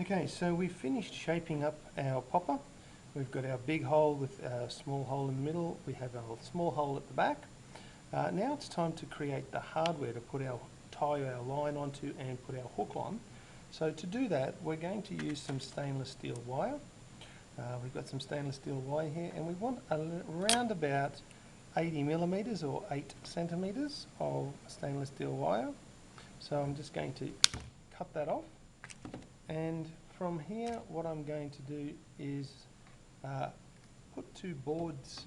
Okay, so we've finished shaping up our popper. We've got our big hole with a small hole in the middle. We have a small hole at the back. Now it's time to create the hardware to tie our line onto and put our hook on. So to do that, we're going to use some stainless steel wire. We've got some stainless steel wire here, and we want around about 80 millimeters or 8 centimeters of stainless steel wire. So I'm just going to cut that off. And from here, what I'm going to do is put 2 boards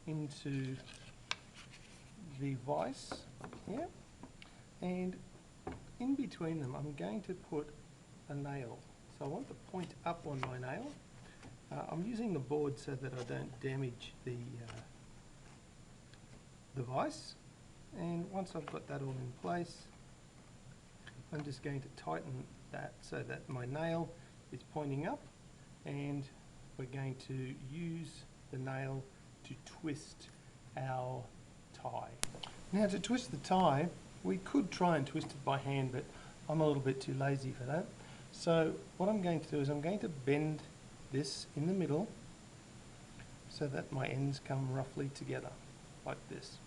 into the vise here, and in between them I'm going to put a nail. So I want the point up on my nail. I'm using the board so that I don't damage the vise, and once I've got that all in place, I'm just going to tighten that so that my nail is pointing up, and we're going to use the nail to twist our tie. Now, to twist the tie, we could try and twist it by hand, but I'm a little bit too lazy for that. So what I'm going to do is I'm going to bend this in the middle so that my ends come roughly together like this.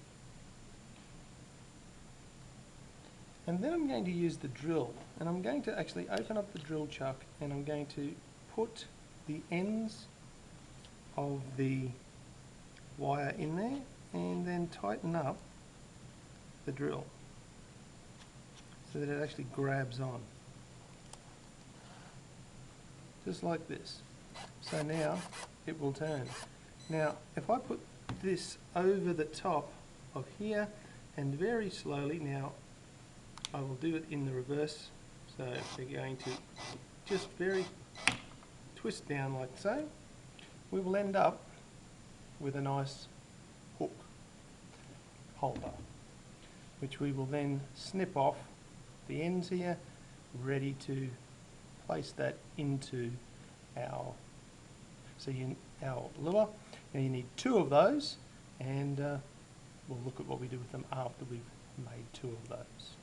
And then I'm going to use the drill, and I'm going to actually open up the drill chuck, and I'm going to put the ends of the wire in there and then tighten up the drill so that it actually grabs on, just like this. So now it will turn. Now if I put this over the top of here and very slowly, now I will do it in the reverse, so we're going to just very twist down like so. We will end up with a nice hook holder, which we will then snip off the ends here, ready to place that into our lure. Now you need 2 of those, and we'll look at what we do with them after we've made 2 of those.